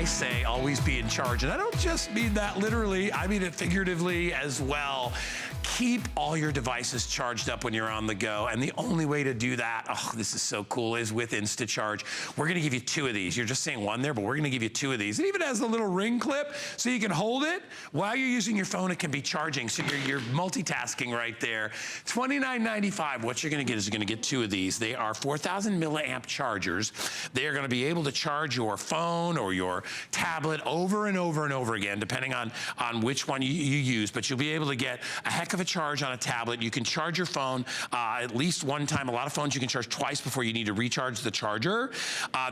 I say always be in charge. And I don't just mean that literally, I mean it figuratively as well. Keep all your devices charged up when you're on the go. And the only way to do that, oh, this is so cool, is with instaCHARGE. We're gonna give you 2 of these. You're just seeing one there, but we're gonna give you 2 of these. It even has a little ring clip so you can hold it. While you're using your phone, it can be charging. So you're multitasking right there. $29.95. What you're gonna get is you're gonna get 2 of these. They are 4,000 milliamp chargers. They are gonna be able to charge your phone or your tablet over and over and over again, depending on which one you use, but you'll be able to get a heck of a charge on a tablet. You can charge your phone at least one time. A lot of phones you can charge twice before you need to recharge the charger.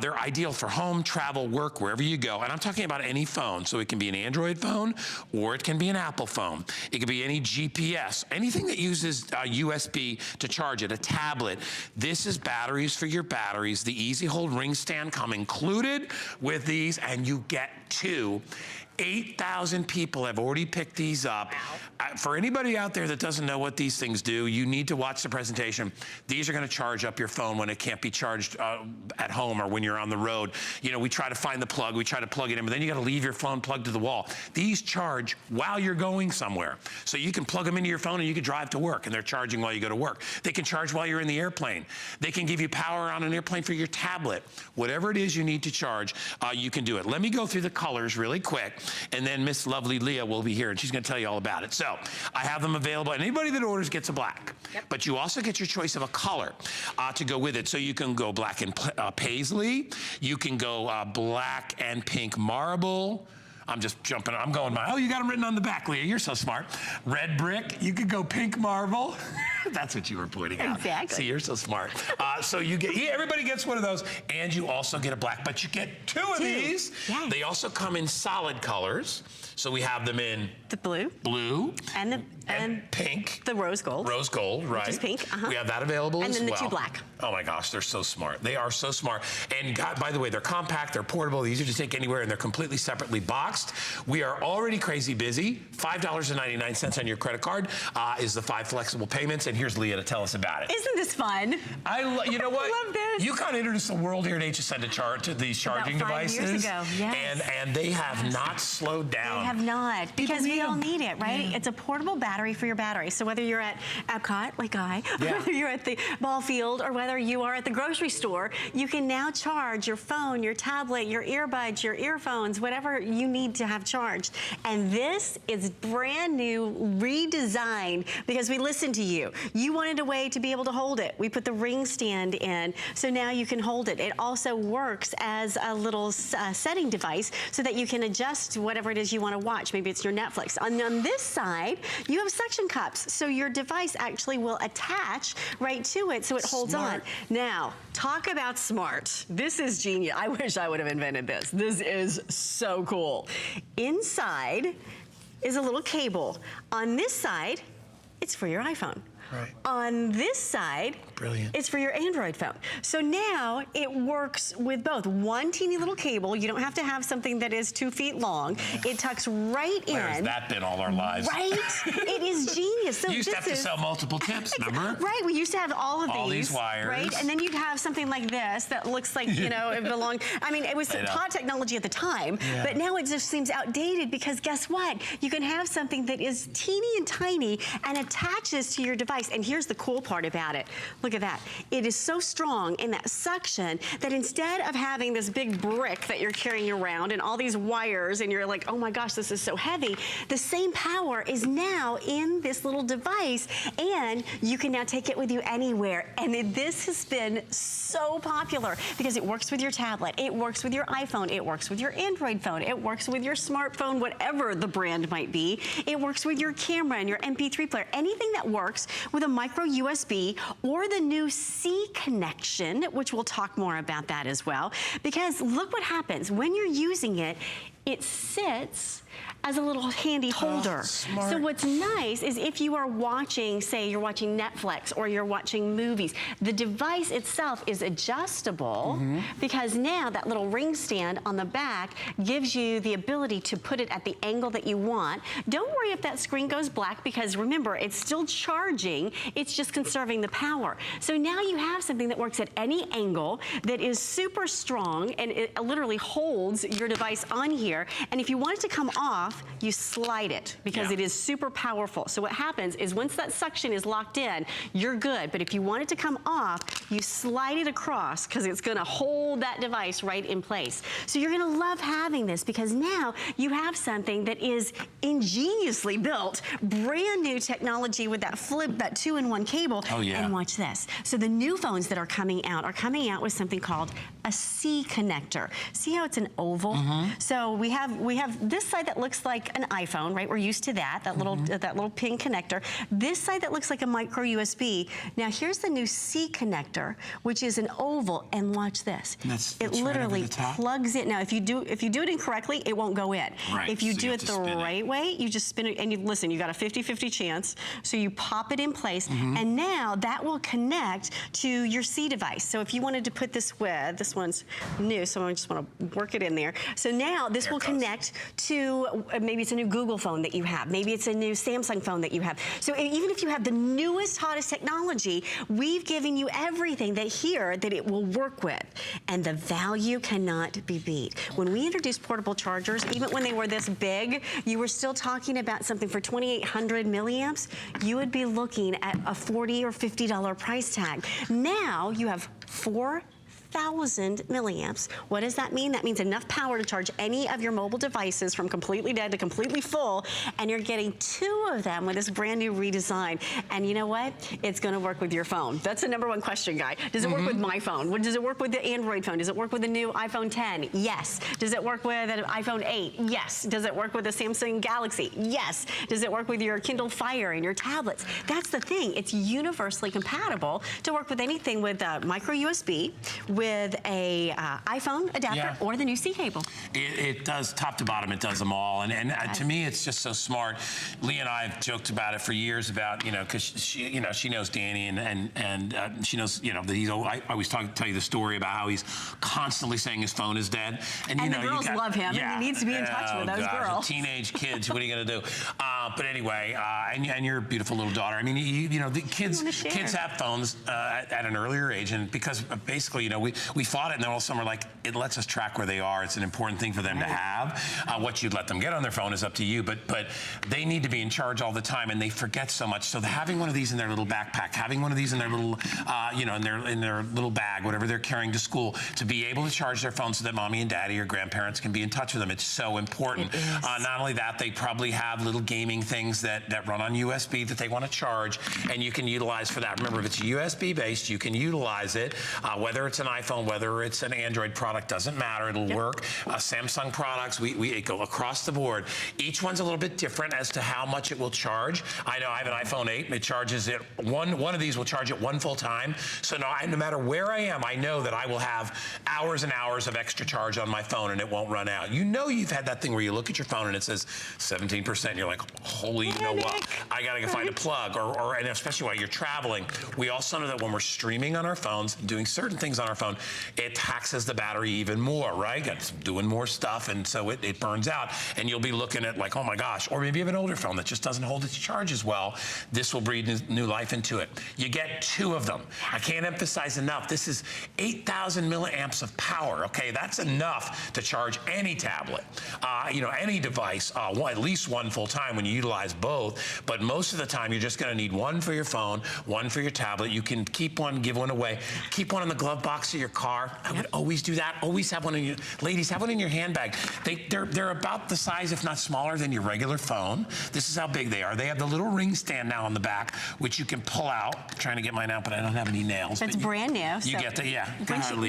They're ideal for home, travel, work, wherever you go. And I'm talking about any phone. So it can be an Android phone or it can be an Apple phone. It could be any GPS, anything that uses USB to charge it, a tablet. This is batteries for your batteries. The Easy Hold ring stand come included with these, and you get 2. 8,000 people have already picked these up. For anybody out there that doesn't know what these things do, you need to watch the presentation. These are gonna charge up your phone when it can't be charged at home or when you're on the road. You know, we try to find the plug, we try to plug it in, but then you gotta leave your phone plugged to the wall. These charge while you're going somewhere. So you can plug them into your phone and you can drive to work, and they're charging while you go to work. They can charge while you're in the airplane. They can give you power on an airplane for your tablet. Whatever it is you need to charge, you can do it. Let me go through the colors really quick, and then Miss Lovely Leah will be here and she's gonna tell you all about it. So I have them available, and anybody that orders gets a black. Yep. But you also get your choice of a color to go with it. So you can go black and paisley, you can go black and pink marble. I'm just jumping, I'm going by, oh, you got them written on the back, Leah, you're so smart. Red brick, you could go pink marble. That's what you were pointing out. Exactly. See, you're so smart. So you get, everybody gets one of those, and you also get a black, but you get 2 of these. Yes. They also come in solid colors. So we have them in the blue, and pink, the rose gold, right? Which is pink. We have that available as well. And then the 2 black. Oh my gosh, they're so smart. They are so smart. And by the way, they're compact, they're portable, they're easy to take anywhere, and they're completely separately boxed. We are already crazy busy. $5.99 on your credit card is the 5 flexible payments. And here's Leah to tell us about it. Isn't this fun? You know what? I love this. You kind of introduced the world here at HSN to these charging devices. About 5 years ago, yes. And they have not slowed down. They have not, because we all need it, right? Yeah. It's a portable battery for your battery. So whether you're at Epcot, like or whether you're at the ball field, or whether you are at the grocery store, you can now charge your phone, your tablet, your earbuds, your earphones, whatever you need to have charged. And this is brand new, redesigned, because we listened to you. You wanted a way to be able to hold it. We put the ring stand in, so now you can hold it. It also works as a little setting device so that you can adjust whatever it is you want to watch. Maybe it's your Netflix. On this side, you have suction cups, so your device actually will attach right to it so it holds on. Now, talk about smart. This is genius. I wish I would have invented this. This is so cool. Inside is a little cable. On this side, it's for your iPhone. Right. On this side, brilliant, it's for your Android phone. So now it works with both. One teeny little cable. You don't have to have something that is 2 feet long. It tucks right in. Where's that been all our lives? Right? It is genius. So you used to have to sell multiple tips, remember? Right, we used to have all of these wires. Right, and then you'd have something like this that looks like, you know, it belonged. I mean, it was hot technology at the time, but now it just seems outdated, because guess what? You can have something that is teeny and tiny and attaches to your device. And here's the cool part about it. Look at that. It is so strong in that suction that instead of having this big brick that you're carrying around and all these wires and you're like, oh my gosh, this is so heavy, the same power is now in this little device, and you can now take it with you anywhere. And this has been so popular because it works with your tablet, it works with your iPhone, it works with your Android phone, it works with your smartphone, whatever the brand might be. It works with your camera and your MP3 player. Anything that works with a micro USB or the new C connection, which we'll talk more about that as well. Because look what happens when you're using it. It sits as a little handy holder. Smart. So what's nice is if you are watching, say you're watching Netflix or you're watching movies, the device itself is adjustable because now that little ring stand on the back gives you the ability to put it at the angle that you want. Don't worry if that screen goes black because remember, it's still charging, it's just conserving the power. So now you have something that works at any angle that is super strong and it literally holds your device on here. And if you want it to come off, you slide it because it is super powerful. So what happens is once that suction is locked in, you're good. But if you want it to come off, you slide it across because it's gonna hold that device right in place. So you're gonna love having this because now you have something that is ingeniously built, brand new technology with that flip, that 2-in-1 cable. Oh yeah. And watch this. So the new phones that are coming out with something called a C connector. See how it's an oval? So we have this side that looks like an iPhone, right? We're used to that little pin connector. This side that looks like a micro USB. Now here's the new C connector, which is an oval, and watch this. It literally plugs in. Now if you do it incorrectly, it won't go in. Right. If you do it the right way, you just spin it, and you listen, you got a 50-50 chance. So you pop it in place, and now that will connect to your C device. So if you wanted to put this this one's new, so I just want to work it in there. So now this will connect to, maybe it's a new Google phone that you have, maybe it's a new Samsung phone that you have. So even if you have the newest, hottest technology, we've given you everything that it will work with. And the value cannot be beat. When we introduced portable chargers, even when they were this big, you were still talking about something for 2,800 milliamps, you would be looking at a $40 or $50 price tag. Now you have 4,000 milliamps. What does that mean? That means enough power to charge any of your mobile devices from completely dead to completely full, and you're getting 2 of them with this brand new redesign. And you know what? It's gonna work with your phone. That's the #1 question, Guy. Does it work with my phone? Does it work with the Android phone? Does it work with the new iPhone 10? Yes. Does it work with an iPhone 8? Yes. Does it work with a Samsung Galaxy? Yes. Does it work with your Kindle Fire and your tablets? That's the thing. It's universally compatible to work with anything with micro USB, with a iPhone adapter, or the new C cable. It does top to bottom. It does them all, and to me, it's just so smart. Lee and I have joked about it for years about because she knows Danny and she knows that he's. I always tell you the story about how he's constantly saying his phone is dead, and the girls love him. Yeah, and he needs to be in touch with those girls. Teenage kids. What are you gonna do? But anyway, and your beautiful little daughter. I mean, the kids have phones at an earlier age, and because basically, we fought it, and then all of a sudden we're like, it lets us track where they are. It's an important thing for them to have. What you'd let them get on their phone is up to you, but they need to be in charge all the time, and they forget so much. So having one of these in their little backpack, having one of these in their little, in their little bag, whatever they're carrying to school, to be able to charge their phone so that mommy and daddy or grandparents can be in touch with them. It's so important. Not only that, they probably have little gaming things that run on USB that they want to charge, and you can utilize for that. Remember, if it's USB based, you can utilize it, whether it's an iPhone, whether it's an Android product, doesn't matter. It'll work. Samsung products, we go across the board. Each one's a little bit different as to how much it will charge. I know I have an iPhone 8, and it charges it, one of these will charge it 1 full time. So no matter where I am, I know that I will have hours and hours of extra charge on my phone, and it won't run out. You've had that thing where you look at your phone and it says 17%, and you're like, holy, you know what? I gotta go find a plug, and especially while you're traveling. We also know that when we're streaming on our phones, doing certain things on our phone, it taxes the battery even more, right? It's doing more stuff, and so it burns out, and you'll be looking at like, oh my gosh, or maybe you have an older phone that just doesn't hold its charge as well. This will breathe new life into it. You get 2 of them. I can't emphasize enough. This is 8,000 milliamps of power, okay? That's enough to charge any tablet, any device, at least 1 full time when you utilize both, but most of the time you're just gonna need 1 for your phone, 1 for your tablet. You can keep one, give one away. Keep one in the glove box of your car. I would always do that. Always have one in your, ladies, have one in your handbag. They're about the size, if not smaller, than your regular phone. This is how big they are. They have the little ring stand now on the back, which you can pull out. I'm trying to get mine out, but I don't have any nails. It's brand new. You get the,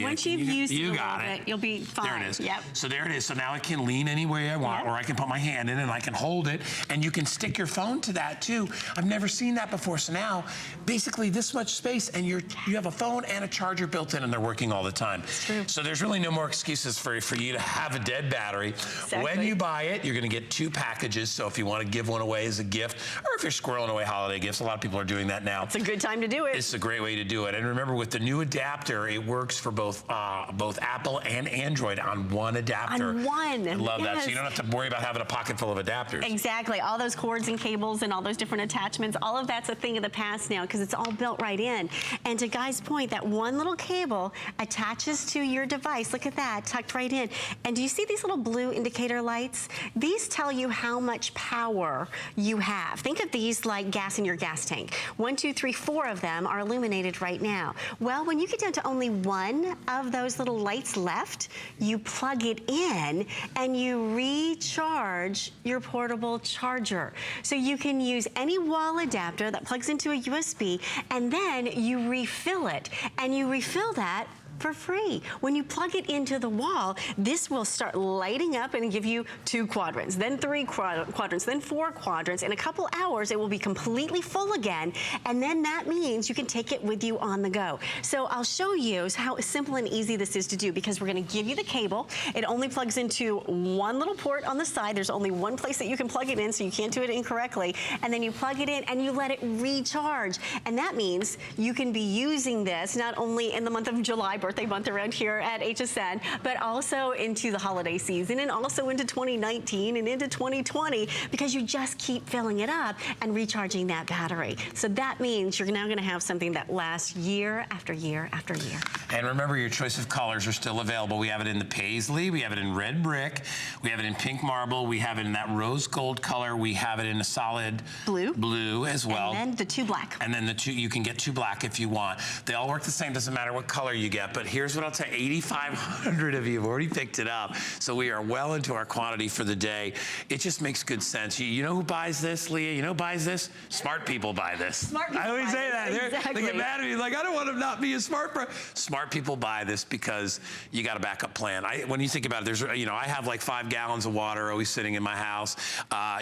Once you've used it a little bit, you'll be fine. There it is. Yep. So there it is. So now I can lean any way I want, or I can put my hand in and I can hold it, and you can stick your phone to that too. I've never seen that before. So now, basically this much space, and you have a phone and a charger built in, and they're working working all the time. True. So there's really no more excuses for you to have a dead battery. Exactly. When you buy it, you're gonna get 2 packages. So if you wanna give one away as a gift, or if you're squirreling away holiday gifts, a lot of people are doing that now. It's a good time to do it. It's a great way to do it. And remember, with the new adapter, it works for both Apple and Android on one adapter. On one. I love that. So you don't have to worry about having a pocket full of adapters. Exactly. All those cords and cables and all those different attachments, all of that's a thing of the past now because it's all built right in. And to Guy's point, that one little cable attaches to your device. Look at that, tucked right in. And do you see these little blue indicator lights? These tell you how much power you have. Think of these like gas in your gas tank. 1, 2, 3, 4 of them are illuminated right now. Well, when you get down to only one of those little lights left, you plug it in and you recharge your portable charger. So you can use any wall adapter that plugs into a USB, and then you refill it. And you refill that for free. When you plug it into the wall, this will start lighting up and give you 2 quadrants, then 3 quadrants, then 4 quadrants. In a couple hours, it will be completely full again, and then that means you can take it with you on the go. So I'll show you how simple and easy this is to do, because we're gonna give you the cable. It only plugs into one little port on the side. There's only one place that you can plug it in, so you can't do it incorrectly. And then you plug it in and you let it recharge. And that means you can be using this not only in the month of July, birthday month around here at HSN, but also into the holiday season and also into 2019 and into 2020, because you just keep filling it up and recharging that battery. So that means you're now gonna have something that lasts year after year after year. And remember, your choice of colors are still available. We have it in the paisley, we have it in red brick, we have it in pink marble, we have it in that rose gold color, we have it in a solid blue as well. And then the 2 black. And then the 2, you can get 2 black if you want. They all work the same, doesn't matter what color you get, but here's what I'll tell you, 8,500 of you have already picked it up. So we are well into our quantity for the day. It just makes good sense. You know who buys this, Leah? You know who buys this? Smart people buy this. Smart people I always buy say it. that. Exactly. They get mad at me, like, I don't want to not be a smart person. Smart people buy this because you got a backup plan. When you think about it, there's, I have like 5 gallons of water always sitting in my house.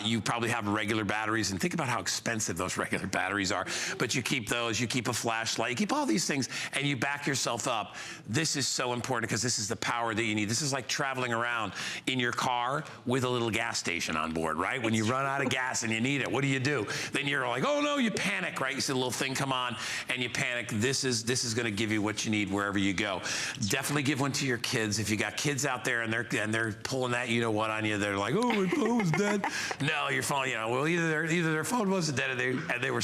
You probably have regular batteries, and think about how expensive those regular batteries are. But you keep those, you keep a flashlight, you keep all these things, and you back yourself up. This is so important because this is the power that you need. This is like traveling around in your car with a little gas station on board, right? When you run out of gas and you need it, what do? Then you're like, oh no, you panic, right? You see the little thing come on and you panic. This is gonna give you what you need wherever you go. Definitely give one to your kids. If you got kids out there and they're pulling that you-know-what on you, they're like, oh, my phone was dead. No, your phone, well, either their phone wasn't dead and they were,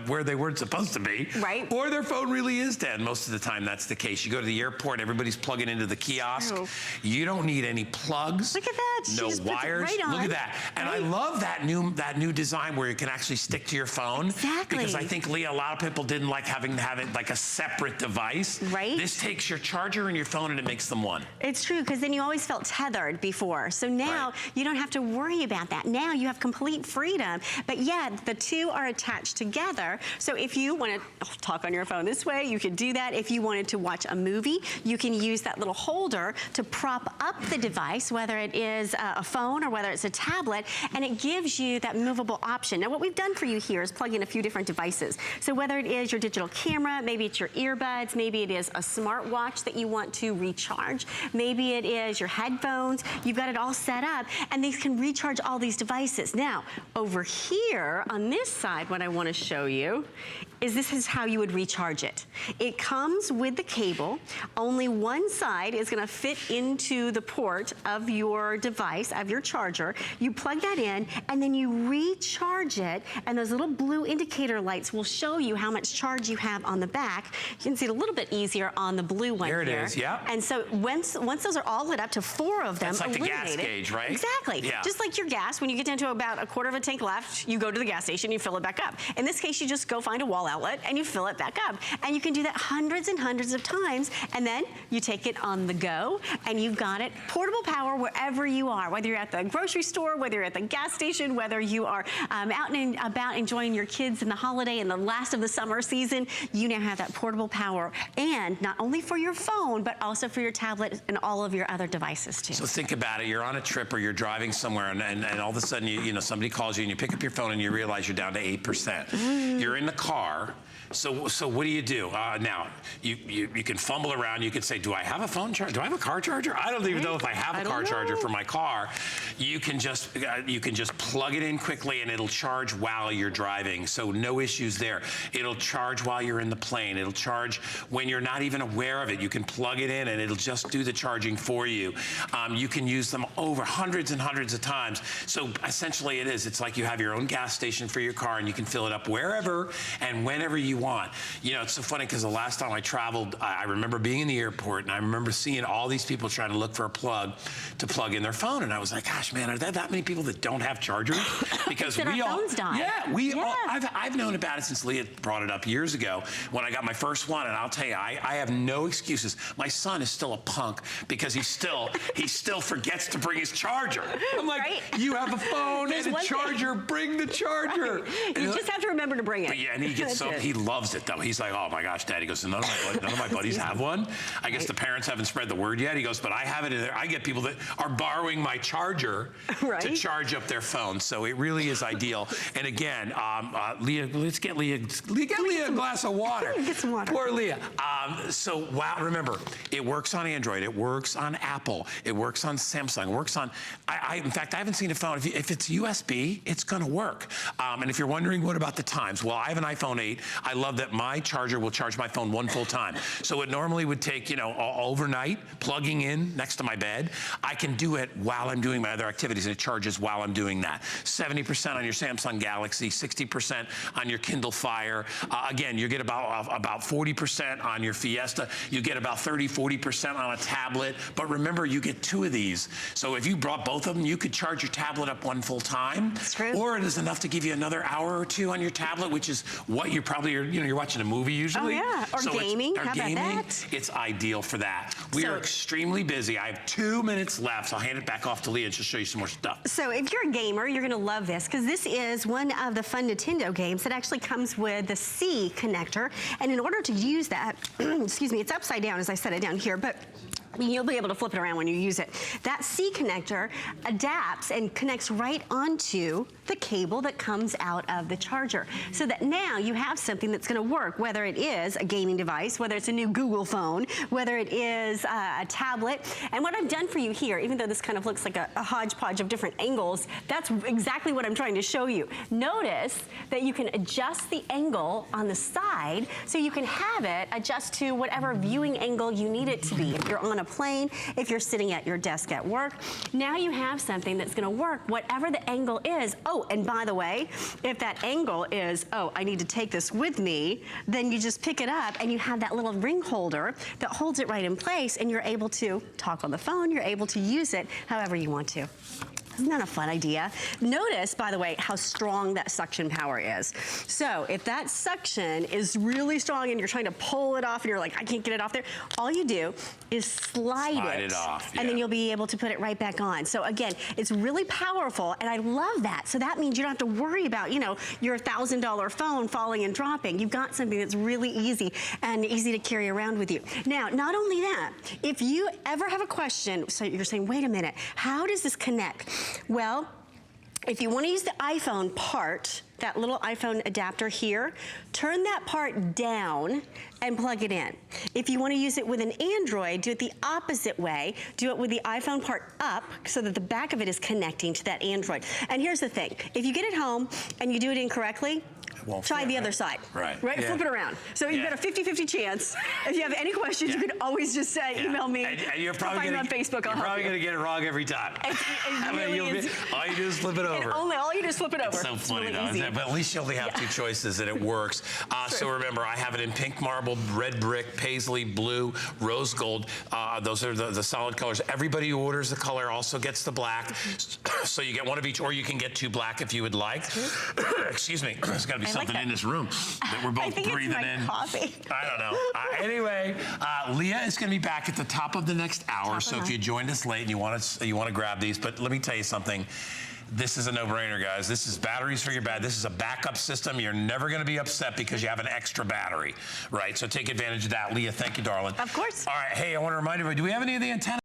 where they weren't supposed to be. Right. Or their phone really is dead. Most of the time that's the case. You go to the airport, everybody's plugging into the kiosk. True. You don't need any plugs. Look at that. No wires. Right on. Look at that. And right. I love that new design where you can actually stick to your phone. Exactly. Because I think, Leah, a lot of people didn't like having to have it like a separate device. Right. This takes your charger and your phone and it makes them one. It's true, because then you always felt tethered before. So now you don't have to worry about that. Now you have complete freedom, but yet the 2 are attached together. So if you want to talk on your phone this way, you could do that. If you wanted to watch a movie, you can use that little holder to prop up the device, whether it is a phone or whether it's a tablet, and it gives you that movable option. Now what we've done for you here is plug in a few different devices. So whether it is your digital camera, maybe it's your earbuds, maybe it is a smartwatch that you want to recharge, maybe it is your headphones, you've got it all set up, and these can recharge all these devices. Now, over here on this side, what I want to show you is this is how you would recharge it. It comes with the cable. Only one side is gonna fit into the port of your device, of your charger. You plug that in, and then you recharge it, and those little blue indicator lights will show you how much charge you have on the back. You can see it a little bit easier on the blue one here. There it is, yeah. And so once those are all lit up to 4 of them, that's like the gas gauge, right? Exactly. Yeah. Just like your gas, when you get down to about a quarter of a tank left, you go to the gas station, you fill it back up. In this case, you just go find a wall outlet and you fill it back up. And you can do that hundreds and hundreds of times, and then you take it on the go, and you've got it. Portable power wherever you are, whether you're at the grocery store, whether you're at the gas station, whether you are out and about enjoying your kids in the holiday and the last of the summer season, you now have that portable power. And not only for your phone, but also for your tablet and all of your other devices too. So think about it. You're on a trip or you're driving somewhere, and all of a sudden, somebody calls you and you pick up your phone and you realize you're down to 8%. You're in the car. So what do you do? Now, you can fumble around. You can say, do I have a phone charger? Do I have a car charger? I don't even know if I have a car charger for my car. You can just plug it in quickly and it'll charge while you're driving. So no issues there. It'll charge while you're in the plane. It'll charge when you're not even aware of it. You can plug it in and it'll just do the charging for you. You can use them over hundreds and hundreds of times. So essentially it's like you have your own gas station for your car and you can fill it up wherever and whenever you want. You know, it's so funny because the last time I traveled, I remember being in the airport and I remember seeing all these people trying to look for a plug to plug in their phone. And I was like, gosh, man, are there that many people that don't have chargers? Because we all, phones die. Yeah, I've known about it since Leah brought it up years ago when I got my first one. And I'll tell you, I have no excuses. My son is still a punk because he still forgets to bring his charger. I'm like, you have a phone and a charger, bring the charger. Right. You just have to remember to bring it. But yeah, and he gets he loves it though. He's like, oh my gosh, Dad. He goes, none of my buddies have one. I guess the parents haven't spread the word yet. He goes, but I have it in there. I get people that are borrowing my charger to charge up their phone. So it really is ideal. And again, Leah, let's get Leah a glass of water. Get some water. Poor Leah. So wow, remember, it works on Android. It works on Apple. It works on Samsung. It works on, in fact, I haven't seen a phone. If it's USB, it's going to work. And if you're wondering what about the times, well, I have an iPhone 8. I love that my charger will charge my phone one full time. So it normally would take, you know, overnight, plugging in next to my bed. I can do it while I'm doing my other activities, and it charges while I'm doing that. 70% on your Samsung Galaxy, 60% on your Kindle Fire. Again, you get about 40% on your Fiesta. You get about 30-40% on a tablet. But remember, you get 2 of these. So if you brought both of them, you could charge your tablet up one full time. That's true. Or it is enough to give you another hour or 2 on your tablet, which is what you probably are, you know, you're watching a movie usually. Oh yeah, or so gaming, how about that? It's ideal for that. We are extremely busy. I have 2 minutes left, so I'll hand it back off to Leah and she'll show you some more stuff. So if you're a gamer, you're gonna love this because this is one of the fun Nintendo games that actually comes with the C connector. And in order to use that, excuse me, it's upside down as I set it down here, but you'll be able to flip it around when you use it. That C connector adapts and connects right onto the cable that comes out of the charger. So that now you have something that's gonna work, whether it is a gaming device, whether it's a new Google phone, whether it is a tablet. And what I've done for you here, even though this kind of looks like a hodgepodge of different angles, that's exactly what I'm trying to show you. Notice that you can adjust the angle on the side so you can have it adjust to whatever viewing angle you need it to be. If you're on a plane, if you're sitting at your desk at work, now you have something that's gonna work whatever the angle is. Oh, and by the way, if that angle is, oh, I need to take this with me, then you just pick it up and you have that little ring holder that holds it right in place and you're able to talk on the phone, you're able to use it however you want to. Isn't that a fun idea? Notice, by the way, how strong that suction power is. So if that suction is really strong and you're trying to pull it off and you're like, I can't get it off there, all you do is slide it off. And then you'll be able to put it right back on. So again, it's really powerful and I love that. So that means you don't have to worry about, you know, your $1,000 phone falling and dropping. You've got something that's really easy and easy to carry around with you. Now, not only that, if you ever have a question, so you're saying, wait a minute, how does this connect? Well, if you want to use the iPhone part, that little iPhone adapter here, turn that part down and plug it in. If you want to use it with an Android, do it the opposite way. Do it with the iPhone part up so that the back of it is connecting to that Android. And here's the thing, if you get it home and you do it incorrectly, try the other side. Right? Yeah. Flip it around. So you've got a 50-50 chance. If you have any questions, you can always just email me. And you're probably find me on Facebook. You're probably going to get it wrong every time. Really all you do is flip it over. All you do is flip it over. It's so funny really though, isn't it? But at least you only have 2 choices and it works. So remember, I have it in pink marble, red brick, paisley, blue, rose gold. Those are the solid colors. Everybody who orders the color also gets the black. So you get one of each, or you can get 2 black if you would like. Excuse me. There's got to be something in this room that we're both breathing in. Coffee. I don't know. Anyway, Leah is going to be back at the top of the next hour. So if you joined us late and you want to grab these, but let me tell you something. This is a no-brainer, guys. This is batteries for your bed. This is a backup system. You're never going to be upset because you have an extra battery, right? So take advantage of that. Leah, thank you, darling. Of course. All right. Hey, I want to remind everybody, do we have any of the antennas?